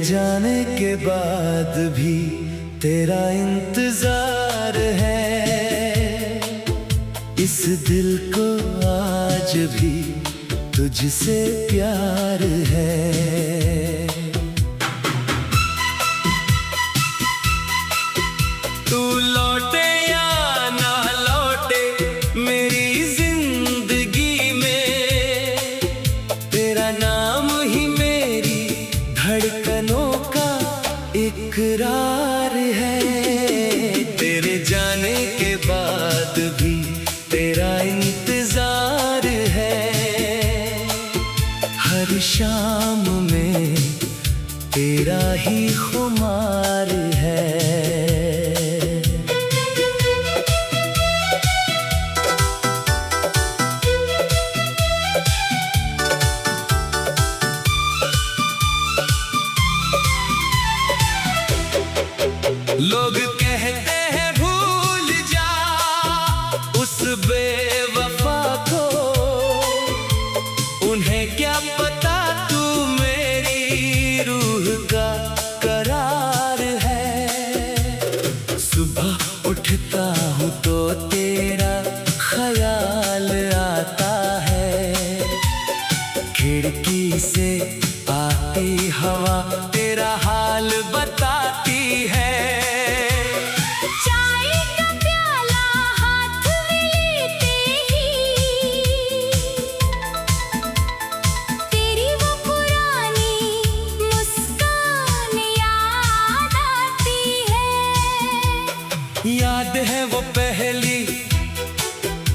जाने के बाद भी तेरा इंतजार है। इस दिल को आज भी तुझसे प्यार है। तू लौटे या ना लौटे मेरी जिंदगी में, तेरा नाम ही मेरी धड़कनों का इकरार है। तेरे जाने के बाद भी तेरा इंतजार है। हर शाम में तेरा ही खुमार है। लोग कहते हैं भूल जा उस बेवफा को, उन्हें क्या पता तू मेरी रूह का करार है। सुबह उठता हूँ तो तेरा ख्याल आता है। खिड़की से आती हवा तेरा हाल बताती है। याद है वो पहली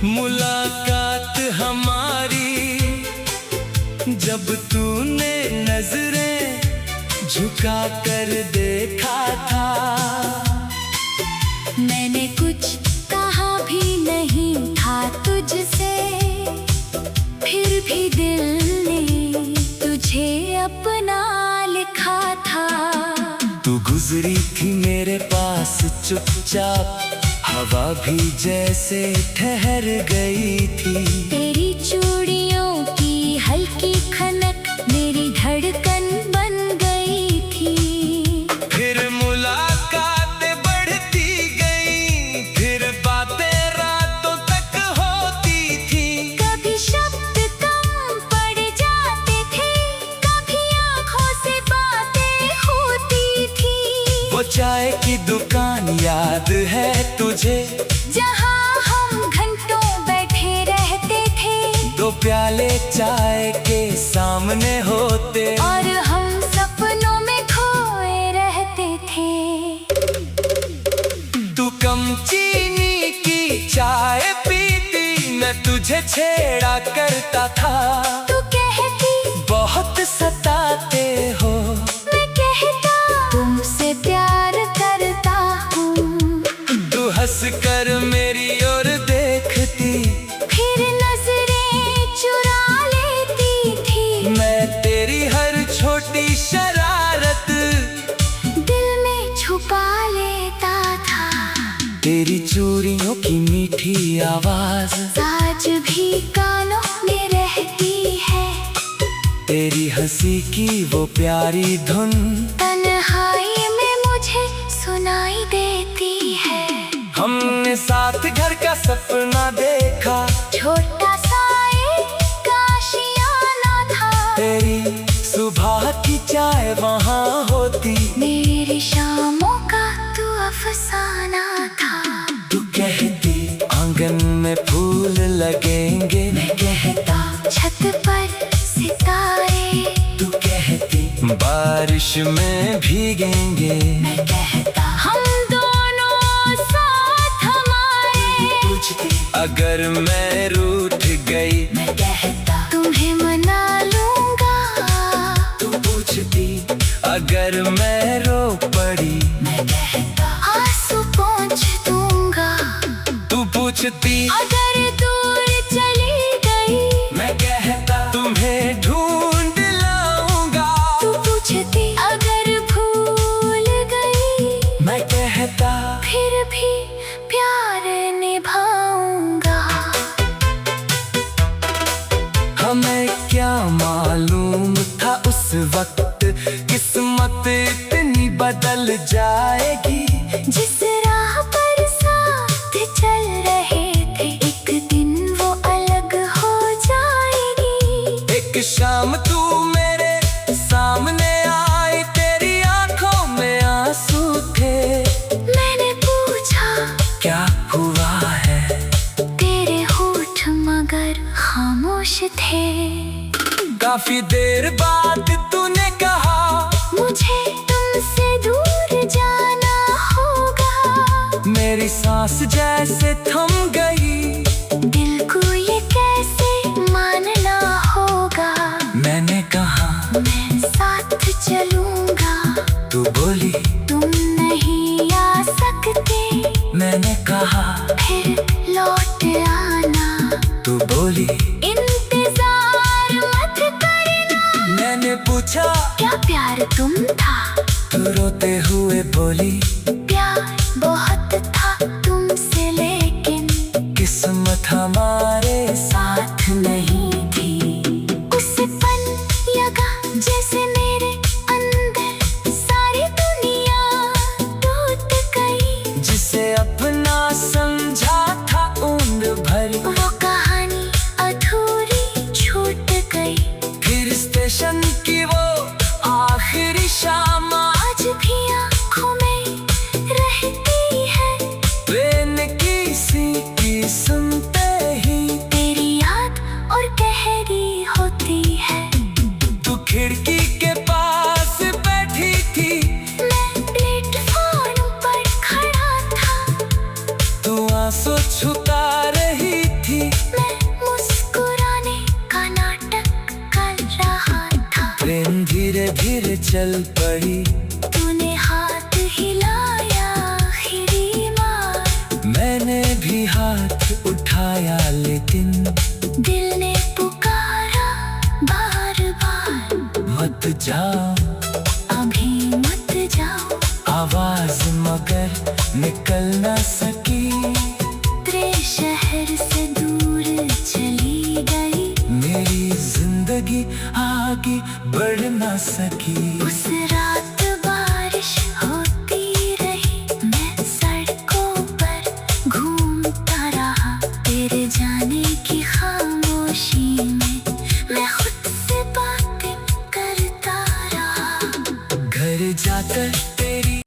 मुलाकात हमारी, जब तूने नजरें झुका कर देखा था। मैंने कुछ कहा भी नहीं था तुझसे, फिर भी दिल ने तुझे अपना लिखा था। तू गुजरी थी मेरे पास चुपचाप, हवा भी जैसे ठहर गई थी। तेरी चूड़ियों की हल्की खनक मेरी धड़कन बन गई थी। फिर मुलाकातें बढ़ती गई, फिर बातें रातों तक होती थी। कभी शब्द कम पड़ जाते थे, कभी आंखों से बातें होती थी। वो चाय की दुकान याद है तुझे, जहाँ हम घंटों बैठे रहते थे। दो प्याले चाय के सामने होते और हम सपनों में खोए रहते थे। तू कम चीनी की चाय पीती, मैं तुझे छेड़ा करता था। तू कहती बहुत सताते हो, मैं कहता तुमसे प्यार करता हूँ। तू हंस कर मेरी ओर देखती, फिर नजरें चुरा लेती थी। मैं तेरी हर छोटी शरारत दिल में छुपा लेता था। तेरी चूड़ियों की मीठी आवाज आज भी कानों में रहती है। तेरी हंसी की वो प्यारी धुन तन्हाई में मुझे सुनाई देती है। हमने साथ घर का सपना देखा, छोटा सा एक आशियाना था। तेरी सुबह की चाय वहाँ होती, मेरी शामों का तू अफसाना था। तू कहती आंगन में फूल लगेंगे, मैं कहता छत पर सितारे। तू कहती बारिश में भीगेंगे, मैं कहता हम दोनों साथ हमारे। पूछती अगर मैं रूठ गई, मैं कहता तुम्हें मना लूंगा। तू पूछती अगर मैं रो पड़ी, मैं कहता आंसू पोंछ दूंगा। तू पूछती अगर दूर चली गई, मैं कहता तुम्हें ढूंढ लाऊंगा। तू पूछती अगर भूल गई, मैं कहता फिर भी प्यार निभाऊंगा। हमें क्या मालूम था उस वक्त किस्मत बदल जाएगी। जिस राह पर साथ चल रहे थे एक दिन वो अलग हो जाएगी। एक शाम तू मेरे सामने आई, तेरी आंखों में आंसू थे। मैंने पूछा क्या हुआ है? तेरे होठ मगर खामोश थे। काफी देर बाद तूने कहा मुझे तुमसे दूर जाना होगा। मेरी सांस जैसे थम गई। दिल को ये कैसे मानना होगा। मैंने कहा मैं साथ चलूंगा। तू बोली तुम नहीं आ सकते। मैंने कहा फिर लौट आना। तू बोली इंतजार मत करना। मैंने पूछा क्या प्यार तुम था? तू रोते हुए बोली प्यार बहुत था तुमसे, लेकिन किस्मत हमारे साथ नहीं थी। उस पल लगा जैसे मेरे अंदर सारी दुनिया टूट गई। जिसे अपना समझा था उम्र भर, वो कहानी अधूरी छूट गई। फिर स्टेशन की वो आखिरी शाम आज भी आँखों में रहती है। ट्रेन की सीटी सुनते ही तेरी याद और गहरी होती है। तू खिड़की के पास बैठी थी। मैं प्लेटफॉर्म पर खड़ा था। तू आंसू छुपा रही थी। मैं मुस्कुराने का नाटक कर रहा था। ट्रेन धीरे धीरे चल पड़ी। तूने हाथ हिलाया आखिरी बार। मैंने भी हाथ उठाया, लेकिन दिल ने पुकारा बार बार। मत जाओ, अभी मत जाओ। आवाज मगर निकल न सकी। तेरे शहर से दूर चली गई। मेरी जिंदगी आगे बढ़ न सकी। उस रात बारिश होती रही। मैं सड़कों पर घूमता रहा। तेरे जाने की खामोशी में मैं खुद से बातें करता रहा। घर जाकर तेरी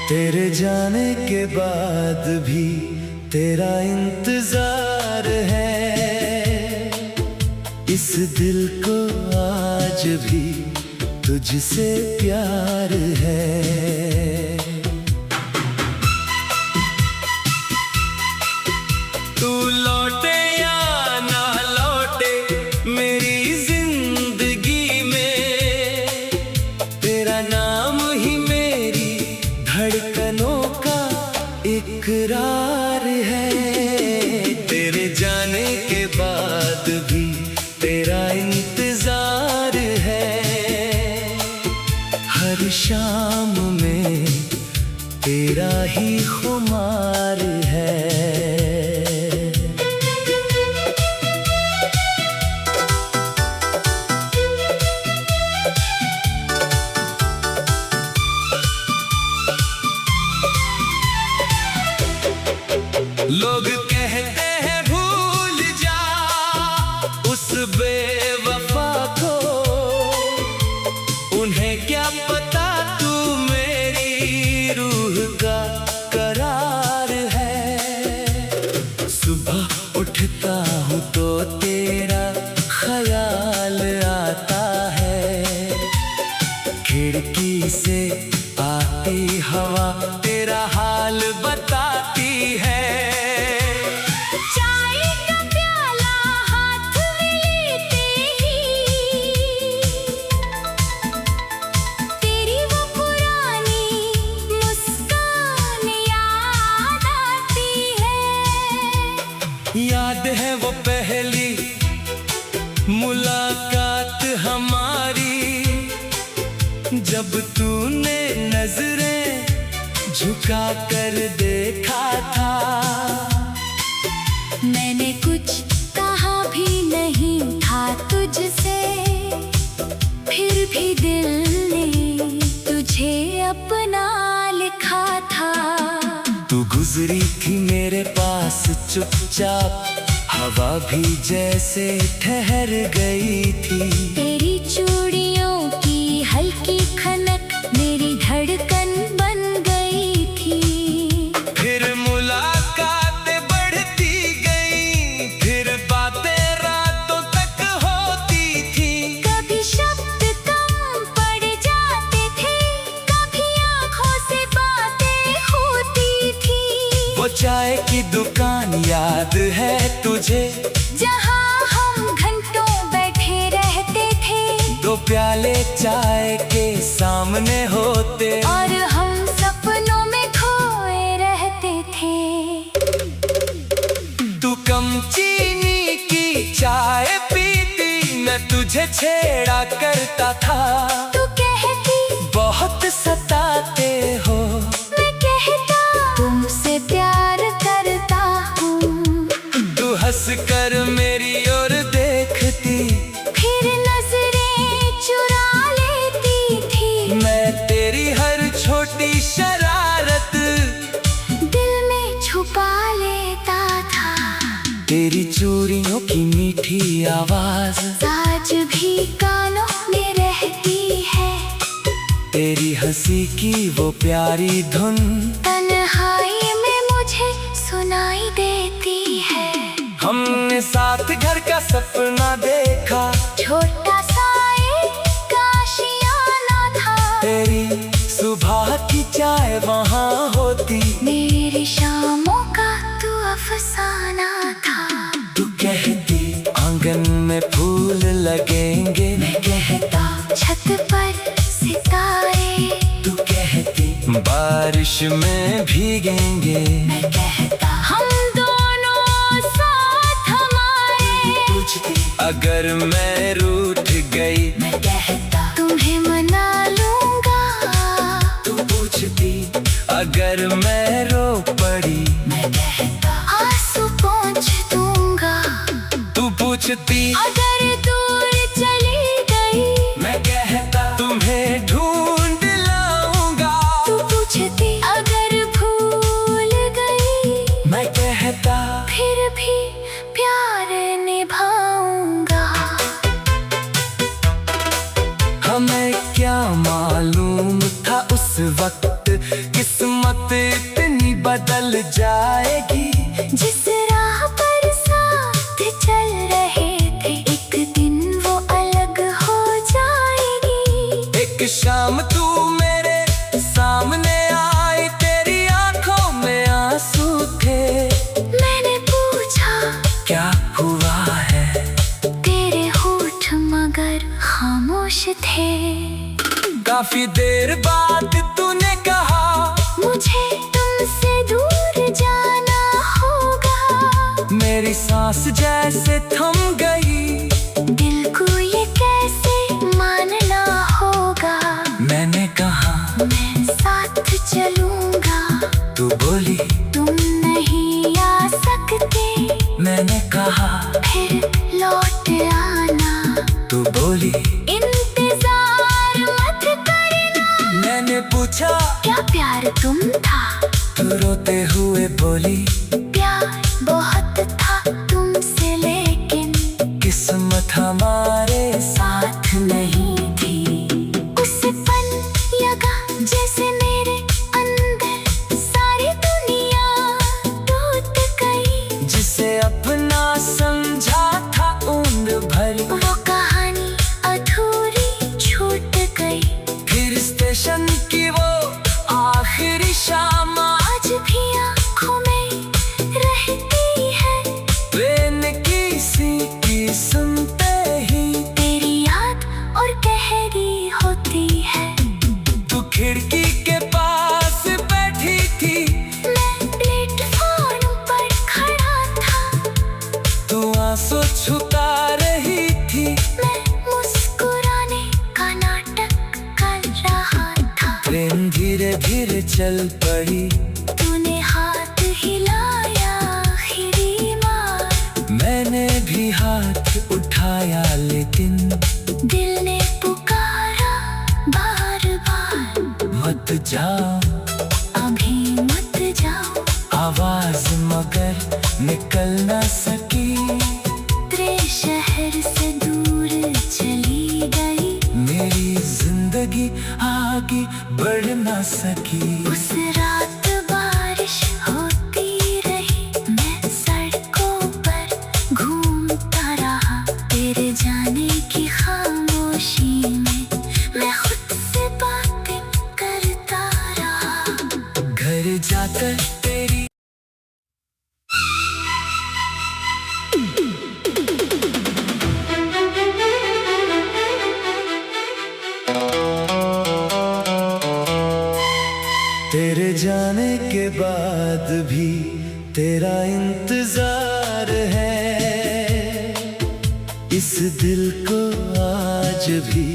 तेरे जाने के बाद भी तेरा इंतजार है। इस दिल को आज भी तुझसे प्यार है। तू लौटे या ना लौटे मेरी जिंदगी में, तेरा नाम ही मेरी धड़कनों का इकरार है। तेरे जाने के बाद भी तेरा इंतजार है। हर शाम में तेरा ही खुमार है। लोग कहते हैं भूल जा उस बेवफा को। उन्हें क्या पता तू मेरी रूह का करार है। सुबह उठता हूँ तो तेरा ख्याल आता है। खिड़की से आती हवा तेरा हाल बताती है। चाय का प्याला हाथ में लेते ही तेरी वो पुरानी मुस्कान याद आती है। याद है वो पहली मुलाकात हमारी, जब तूने नजरें झुका कर देखा था। मैंने कुछ कहा भी नहीं था तुझसे, फिर भी दिल ने तुझे अपना लिखा था। तू गुजरी थी मेरे पास चुपचाप, हवा भी जैसे ठहर गई थी। तेरी चूड़ियों की हल्की खनक मेरी धड़कन बन गई थी। फिर मुलाकातें बढ़ती गई, फिर बातें रातों तक होती थी। कभी शब्द कम पड़ जाते थे, कभी आंखों से बातें होती थी। वो चाय की दुकान याद है तुझे, जहाँ हम घंटों बैठे रहते थे। दो प्याले चाय के सामने होते, और हम सपनों में खोए रहते थे। तू कम चीनी की चाय पीती, मैं तुझे छेड़ा करता था। तू कहती बहुत सताते हो, मैं कहता तुमसे प्यार करता हूँ। तू हंस कर मेरी ओर देखती, फिर नजरें चुरा लेती थी। मैं तेरी हर छोटी शरारत दिल में छुपा लेता था। तेरी चूड़ियों की मीठी आवाज आज भी कानों में रहती है। तेरी हंसी की वो प्यारी धुन तन्हाई में मुझे सुनाई देती है। हमने साथ घर का सपना देखा, छोटा सा एक आशियाना था। तेरी सुबह की चाय वहाँ होती, मेरी शामों का तू अफसाना था। तू कहती आंगन में फूल लगेंगे, मैं कहता छत पर सितारे। तू कहती बारिश में भीगेंगे, मैं कहता हम दोनों साथ हमारे। पूछती अगर मैं रूठ गई, मैं कहता तुम्हें मना लूंगा। तू पूछती अगर मैं रो पड़ी, मैं कहता आंसू पोंछ दूंगा। तू पूछती अगर दूर चली गई, मैं कहता तुम्हें ढूंढ लाऊंगा। तू पूछती अगर भूल गई, मैं कहता फिर भी प्यार निभाऊंगा। हमें क्या मालूम था उस वक्त किस्मत इतनी बदल जाएगी। जिस राह पर साथ चल रहे थे, एक दिन वो अलग हो जाएगी। एक शाम तू मेरे सामने आई, तेरी आंखों में आंसू थे। मैंने पूछा क्या हुआ है, तेरे होठ मगर खामोश थे। काफी देर बाद तूने कहा मुझे तुमसे दूर जाना होगा। मेरी सांस जैसे थम गई, दिल को ये कैसे मानना होगा। मैंने कहा मैं साथ चलूंगा। तू बोली तुम नहीं आ सकते, मैंने कहा फिर लौट आना। तू बोली इंतजार मत करना। मैंने पूछा क्या प्यार तुम था? तू रोते हुए बोली प्यार बहुत था तुमसे, लेकिन किस्मत हमारे साथ नहीं थी। उस पल लगा जैसे मेरे अंदर सारी दुनिया टूट गई। जिसे अपना समझा था उम्र भर, वो कहानी अधूरी छूट गई। फिर स्टेशन की वो आखिरी शाम, आज भी आँखों में चल पड़ी। तूने हाथ हिलाया आखिरी बार, मैंने भी हाथ उठाया लेकिन दिल ने पुकारा बार बार। मत जाओ, अभी मत जाओ, आवाज मगर निकल न सकी। तेरे शहर से दूर चली गई, मेरी जिंदगी आगे बढ़ न सकी। उस रात बारिश होती रही, मैं सड़कों पर घूमता रहा। तेरे जाने की खामोशी में मैं खुद से बातें करता रहा। घर जाकर तेरी तेरे जाने के बाद भी तेरा इंतजार है। इस दिल को आज भी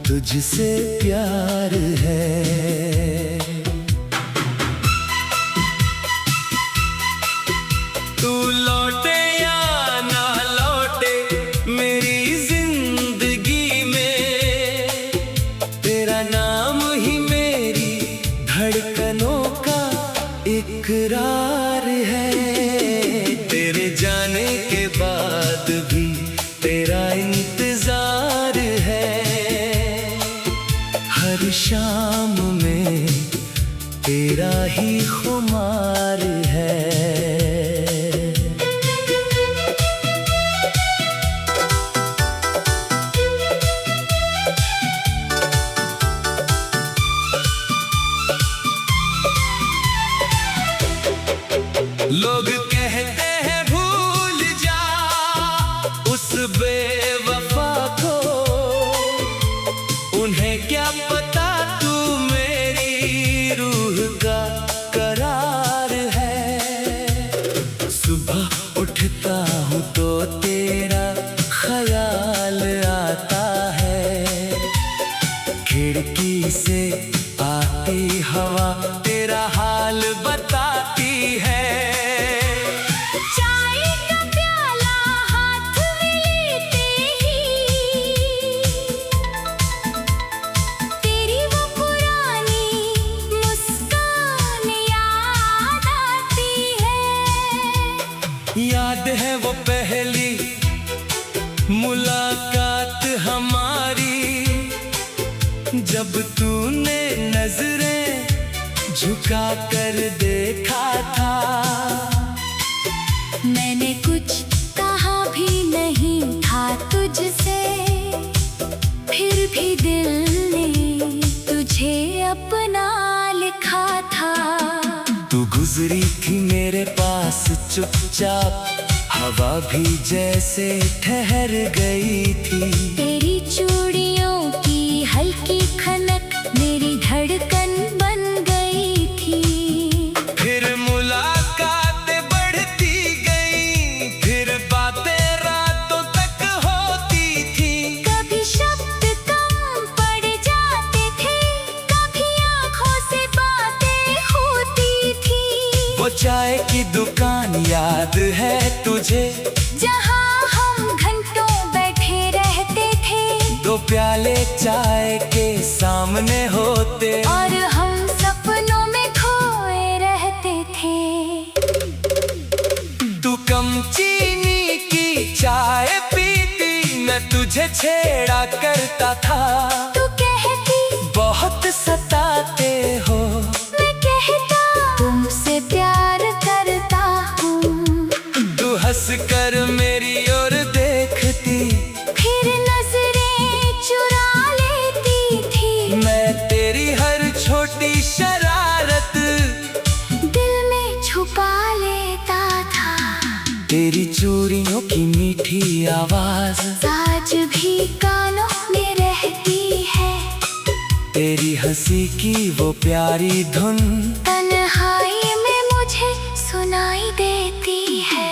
तुझसे प्यार है। तू लौटे या ना लौटे मेरी जिंदगी में, तेरा नाम ही मेरी धड़कनों का इकरार है। तेरे जाने के बाद भी तेरा इंतजार है। हर शाम में तेरा ही खुमार है। लोग कहते हैं भूल जा उस बेवफा को, उन्हें क्या पता तू मेरी रूह का करार है। सुबह उठता हूँ तो तेरा ख्याल आता है। खिड़की से आती हवा तेरा हाल बताती है। चाय का प्याला हाथ में लेते ही तेरी वो पुरानी मुस्कान याद आती है। याद है वो पहली मुलाकात हमारी, जब तूने नजरें झुका कर देखा था। मैंने कुछ कहा भी नहीं था तुझसे, फिर भी दिल ने तुझे अपना लिखा था। तू गुजरी थी मेरे पास चुपचाप, हवा भी जैसे ठहर गई थी। तेरी चूड़ियों की हल्की खनक मेरी धड़कन बन गई थी। फिर मुलाकातें बढ़ती गई, फिर बातें रातों तक होती थी। कभी शब्द कम पड़ जाते थे, कभी आंखों से बातें होती थी। वो चाय की दुकान याद है तुझे, जहाँ हम घंटों बैठे रहते थे। दो प्याले चाय के सामने होते और हम सपनों में खोए रहते थे। तू कम चीनी की चाय पीती, मैं तुझे छेड़ा करता था। तू कहती बहुत सताते हो, मैं कहता तुमसे प्यार करता हूँ। तू हंस कर मेरी ओर देखती, फिर नजरें चुरा लेती थी। मैं तेरी हर छोटी शरारत दिल में छुपा लेता था। तेरी चूड़ियों की मीठी आवाज आज भी कानों में रहती है। तेरी हंसी की वो प्यारी धुन तन्हाई में मुझे सुनाई देती है।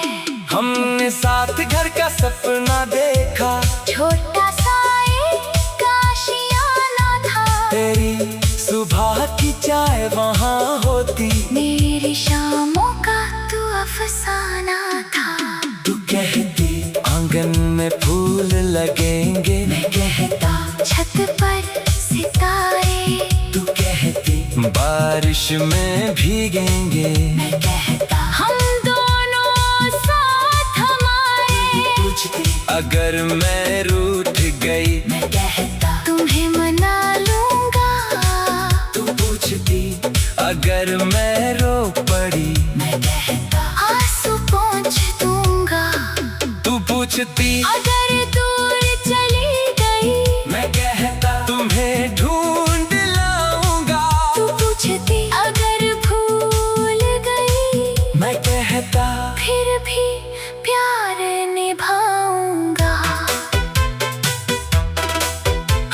हमने साथ घर का सपना देखा, छोटा सा एक आशियाना था। तेरी सुबह की चाय वहाँ बारिश में भीगेंगे। मैं कहता हम दोनों साथ हमारे। पूछती अगर मैं रूठ गई। मैं कहता तुम्हें मना लूंगा। तू पूछती अगर मैं रो पड़ी। मैं कहता आंसू पोंछ दूंगा। तू पूछती अगर दूर चली गई। मैं कहता तुम्हें ढूंढ लाऊंगा। तू पूछती अगर भूल गई। मैं कहता फिर भी प्यार निभाऊंगा।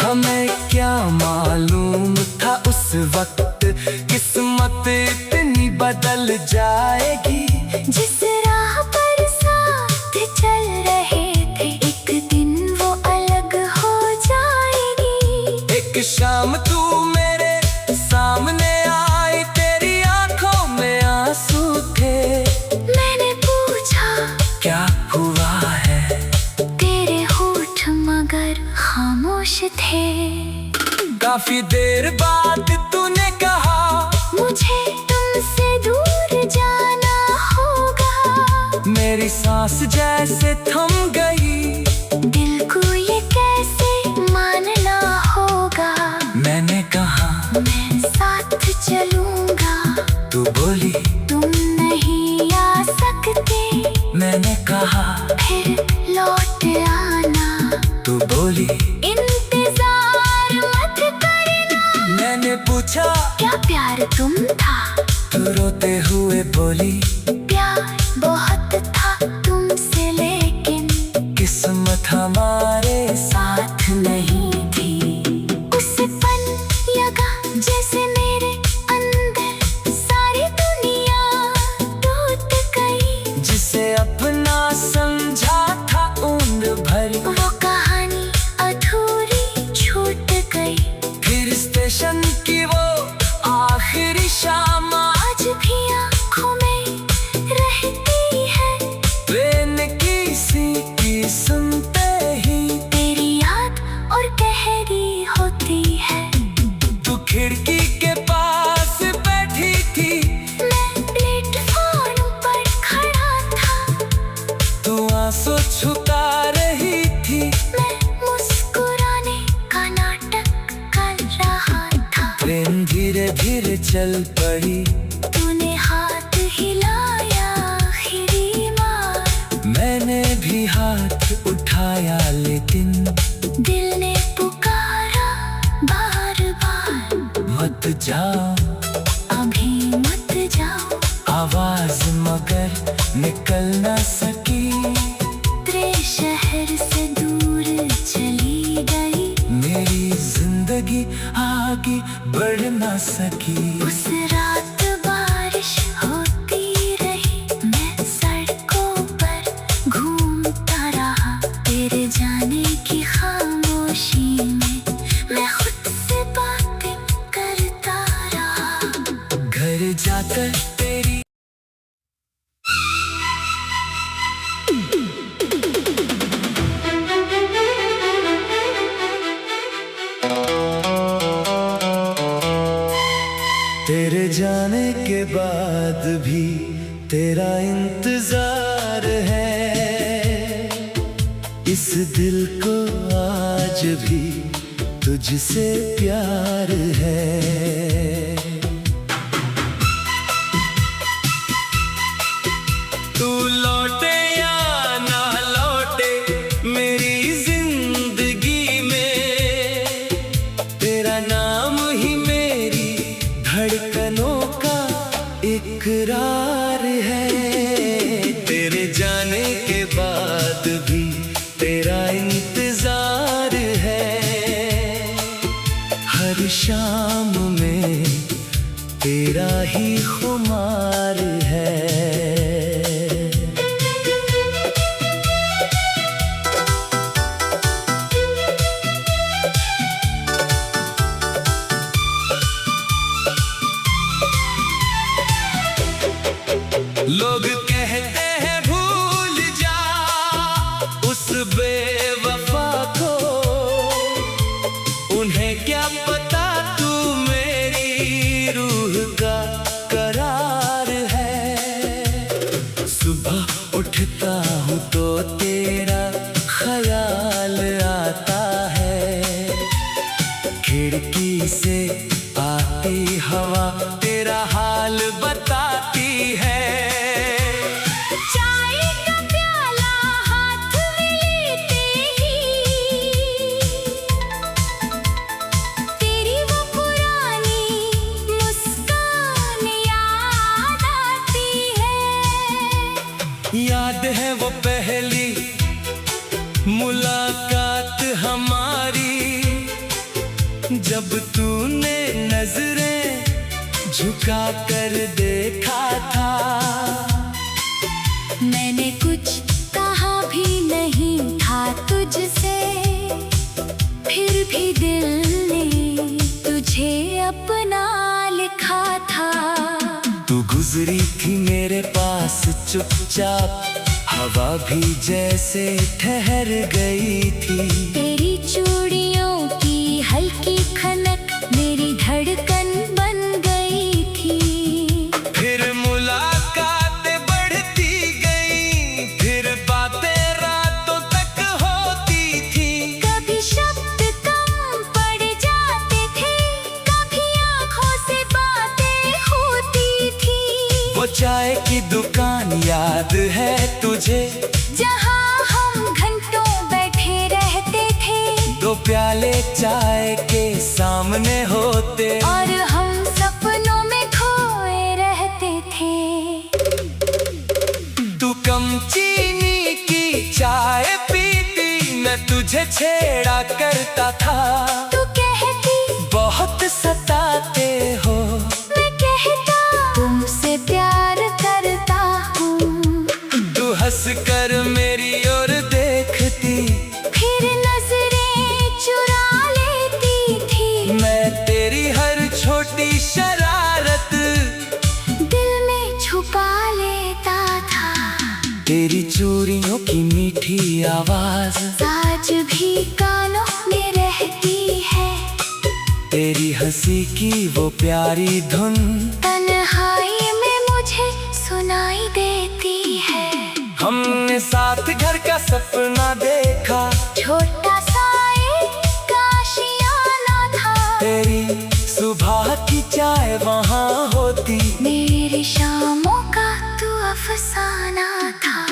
हमें क्या मालूम था उस वक्त किस्मत इतनी बदल जाएगी। जिस राह पर साथ चल रहे थे एक दिन वो अलग हो जाएगी। एक शाम तू मेरे सामने आई, तेरी आंखों में आंसू थे। मैंने पूछा क्या हुआ है? तेरे होठ मगर खामोश थे। काफी देर बाद तूने कहा मुझे तुमसे दूर जाना होगा। मेरी सांस जैसे थम गई। दिल को ये कैसे मानना होगा। मैंने कहा मैं साथ चलूंगा। तू बोली तुम नहीं आ सकते। मैंने कहा फिर लौट आना। तू बोली इंतजार मत करना। मैंने पूछा क्या प्यार तुम था। तू रोते हुए बोली प्यार बहुत था तुमसे लेकिन किस्मत हमारे साथ नहीं थी। उस पल लगा जैसे मेरे अंदर सारी दुनिया टूट गई। जिसे अपना समझा था उम्र भरी, वो कहानी अधूरी छूट गई। फिर स्टेशन की वो आखिरी शाम आज भी आँखों में रहती है। ट्रेन की सीटी सुनते ही तेरी याद और गहरी होती है। तू खिड़की के पास बैठी थी। मैं प्लेटफॉर्म पर खड़ा था। तू आंसू छुपा रही थी। मैं मुस्कुराने का नाटक कर रहा था। ट्रेन धीरे धीरे चल पड़ी। तूने हाथ हिलाया आखिरी बार। मैंने भी हाथ उठाया लेकिन दिल ने पुकारा बार बार। मत जाओ अभी मत जाओ। आवाज मगर निकल न सकी। तेरे शहर से दूर चली गई। मेरी जिंदगी आगे बढ़ न सकी। उस रात बारिश होती रही। मैं सड़कों पर घूमता रहा। तेरे जाने की खामोशी में मैं खुद से बातें करता रहा। घर जाकर तेरी तेरे जाने के बाद भी तेरा इंतजार है। इस दिल को आज भी तुझसे प्यार है। तू लौटे या ना लौटे मेरी जिंदगी में, तेरा नाम ही मेरी धड़कनों का इकरार है। तेरे जाने के बाद भी तेरा इंतजार है। हर शाम में तेरा ही खुमार है। लोग कहते हैं भूल जा उस बेवफा को, उन्हें क्या पता तू मेरी रूह का उठता हूँ तो तेरा ख्याल आता है। खिड़की से आती हवा तेरा हाल बताती है। चाय का प्याला हाथ में लेते ही तेरी वो पुरानी मुस्कान याद आती है। याद है वो पहली मुलाकात हमारी, जब तूने नजरें झुका कर देखा था। मैंने कुछ कहा भी नहीं था तुझसे, फिर भी दिल ने तुझे अपना लिखा था। तू गुजरी थी मेरे पास चुपचाप, हवा भी जैसे ठहर गई थी। तेरी चूड़ियों की हल्की खनक मेरी धड़कन बन गई थी। फिर मुलाकातें बढ़ती गई, फिर बातें रातों तक होती थी। कभी शब्द कम पड़ जाते थे, कभी आंखों से बातें होती थी। वो चाय की दुकान याद है तुझे, जहाँ हम घंटों बैठे रहते थे। दो प्याले चाय के सामने होते और हम सपनों में खोए रहते थे। तू कम चीनी की चाय पीती, मैं तुझे छेड़ा करता था। तू कहती बहुत सताते हो, मैं कहता तुमसे प्यार करता हूँ। तू हंस कर मेरी ओर देखती, फिर नजरें चुरा लेती थी। मैं तेरी हर छोटी शरारत दिल में छुपा लेता था। तेरी चूड़ियों की मीठी आवाज आज भी कानों में रहती है। तेरी हंसी की वो प्यारी धुन तन्हाई में मुझे सुनाई देती है। हमने साथ घर का सपना देखा, छोटा सा एक आशियाना था। तेरी सुबह की चाय वहाँ होती। मेरी शामों का तू अफसाना था।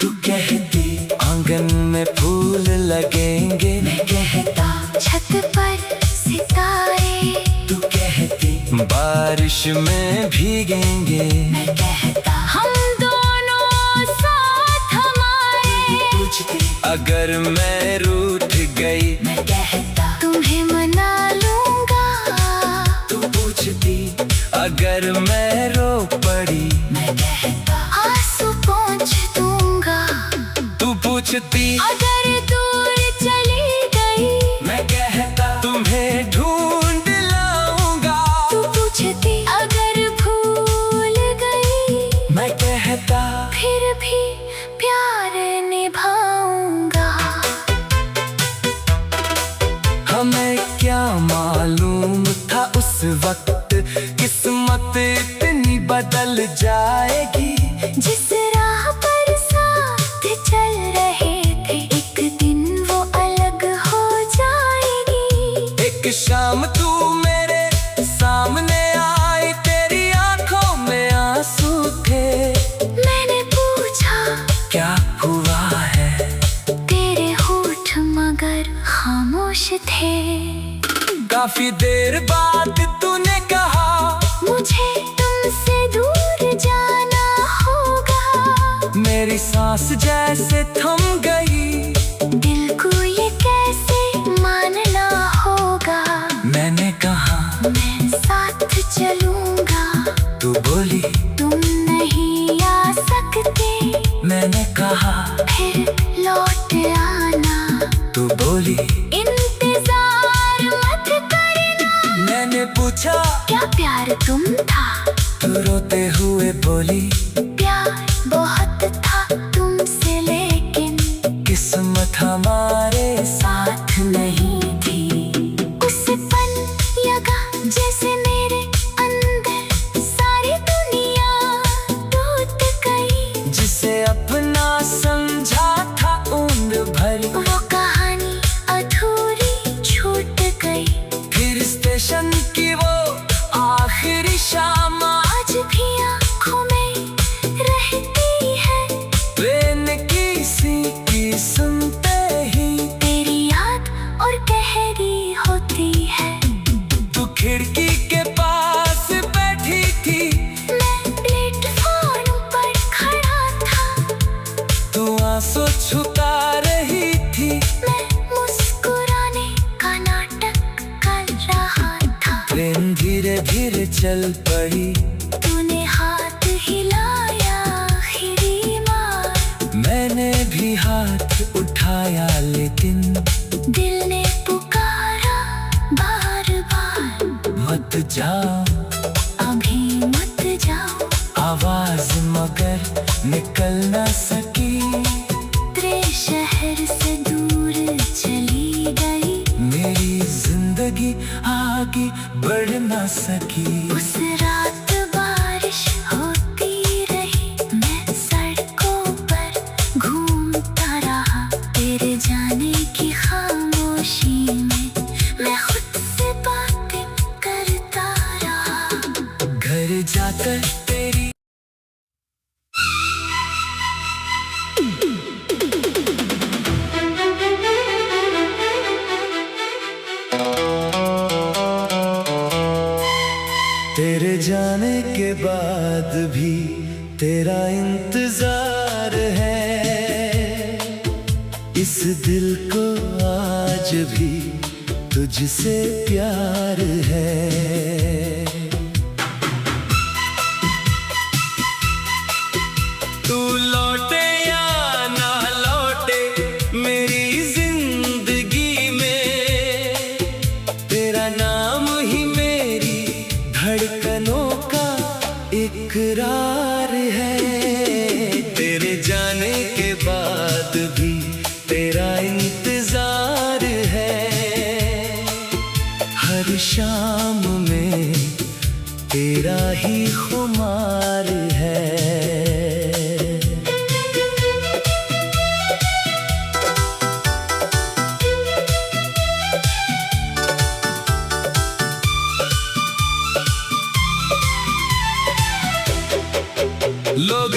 तू कहती आंगन में फूल लगेंगे, मैं कहता छत पर सितारे। तू कहती बारिश में भीगेंगे, मैं कहता हम दोनों साथ हमारे। पूछती अगर मैं रूठ गई, मैं कहता तुम्हें मना लूंगा। तू पूछती अगर मैं रो पड़ी, मैं कहता आंसू पोंछ दूंगा। तू पूछती अगर दूर चली गई, मैं कहता तुम्हें ढूंढ लाऊंगा। तू पूछती अगर भूल गई, मैं कहता फिर भी प्यार निभाऊंगा। हमें क्या मालूम था उस वक्त किस्मत इतनी बदल जाएगी। जिस राह पर साथ चल रहे थे, एक दिन वो अलग हो जाएगी। एक शाम तू मेरे सामने आई, तेरी आंखों में आंसू थे। मैंने पूछा क्या हुआ है, तेरे होठ मगर खामोश थे। काफी देर बाद तूने कहा मुझे तुमसे दूर जाना होगा। मेरी सांस जैसे थम गई, दिल को ये कैसे मानना होगा। मैंने कहा मैं साथ चलूंगा। तू बोली तुम नहीं आ सकते, मैंने कहा फिर लौट आना। तू बोली इंतजार मत करना। मैंने पूछा क्या प्यार तुम था? तू रोते हुए बोली प्यार बहुत था तुमसे, लेकिन किस्मत हमारे साथ नहीं थी। उस पल लगा जैसे मेरे अंदर सारी दुनिया टूट गई। जिसे अपना आंसू छुपा रही थी। मैं मुस्कुराने का नाटक कर रहा था। ट्रेन धीरे धीरे चल पड़ी। तूने हाथ हिलाया आखिरी बार। मैंने भी हाथ उठाया लेकिन दिल ने पुकारा बार बार। मत जाओ, अभी मत जाओ। आवाज मगर निकल न सकी। तेरे शहर से दूर चली गई। मेरी जिंदगी आगे बढ़ न सकी। उस रात बारिश होती रही। मैं सड़कों पर घूमता रहा। तेरे जाने की खामोशी में मैं खुद से बातें करता रहा। घर जाकर तेरी तेरे जाने के बाद भी तेरा इंतजार है। इस दिल को आज भी तुझसे प्यार है। तू लौटे या ना लौटे मेरी जिंदगी में, तेरा नाम ही मेरी धड़कनों का इकरार है। तेरे जाने के बाद भी तेरा इंतजार है। हर शाम में तेरा ही खुमार है। लोग